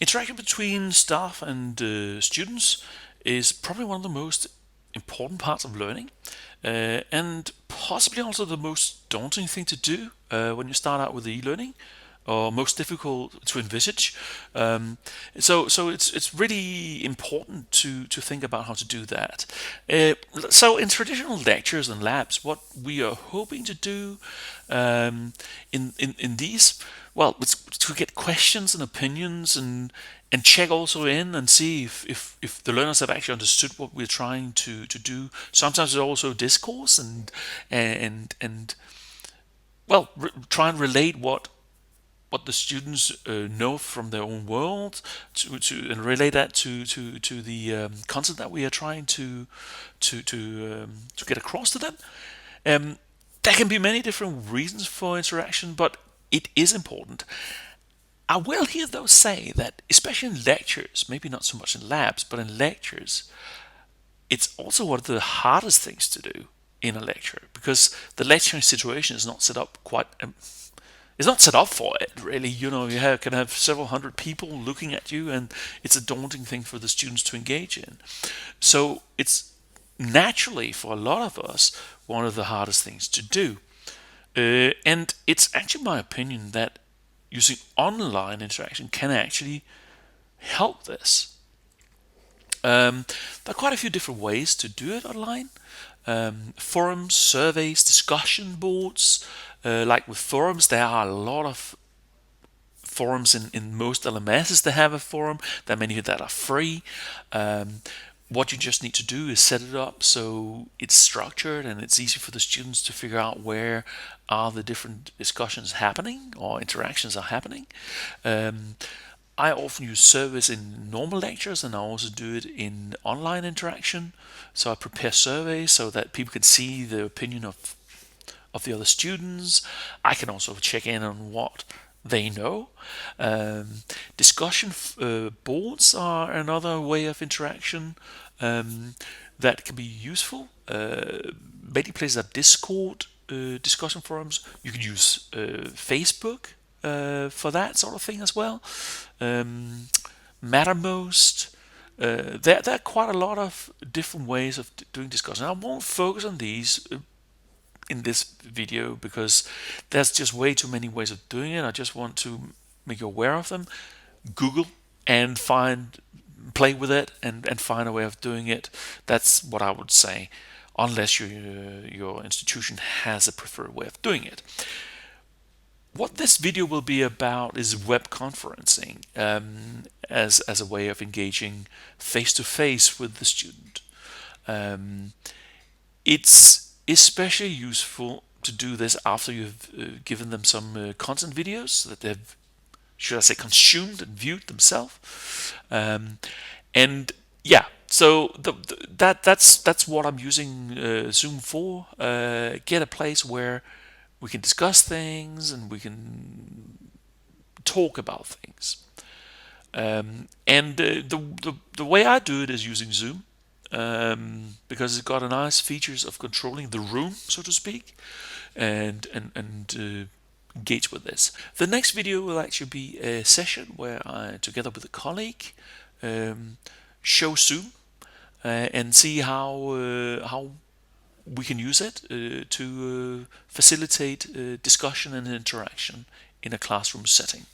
Interaction between staff and students is probably one of the most important parts of learning, and possibly also the most daunting thing to do when you start out with e-learning, or most difficult to envisage. Um, so it's really important to think about how to do that. So in traditional lectures and labs, what we are hoping to do in these, well, it's to get questions and opinions and check also in and see if the learners have actually understood what we're trying to do. Sometimes it's also discourse and well, try and relate what the students know from their own world and relate that to the content that we are trying to get across to them. Um, there can be many different reasons for interaction, but it is important. I will here though say that, especially in lectures, maybe not so much in labs, but in lectures, it's also one of the hardest things to do in a lecture because the lecturing situation is not set up quite. It's not set up for it, really. Can have several hundred people looking at you, and it's a daunting thing for the students to engage in. So it's naturally, for a lot of us, one of the hardest things to do. And it's actually my opinion that using online interaction can actually help this. There are quite a few different ways to do it online. Forums, surveys, discussion boards. Like with forums, there are a lot of forums in most LMSs that have a forum. There are many that are free. What you just need to do is set it up so it's structured and it's easy for the students to figure out where are the different discussions happening or interactions are happening. I often use surveys in normal lectures, and I also do it in online interaction. So I prepare surveys so that people can see the opinion of the other students. I can also check in on what they know. Discussion boards are another way of interaction that can be useful. Many places have Discord discussion forums. You can use Facebook for that sort of thing as well. Mattermost. There are quite a lot of different ways of doing discussion. I won't focus on these in this video because there's just way too many ways of doing it. I just want to make you aware of them. Google and play with it and find a way of doing it. That's what I would say, unless your institution has a preferred way of doing it. What this video will be about is web conferencing as a way of engaging face to face with the student. It's especially useful to do this after you've given them some content videos that they've, should I say, consumed and viewed themselves. And yeah, so that's what I'm using Zoom for. Get a place where we can discuss things and we can talk about things. And the way I do it is using Zoom, because it's got a nice features of controlling the room, so to speak, and engage with this. The next video will actually be a session where I, together with a colleague, show Zoom and see how we can use it to facilitate discussion and interaction in a classroom setting.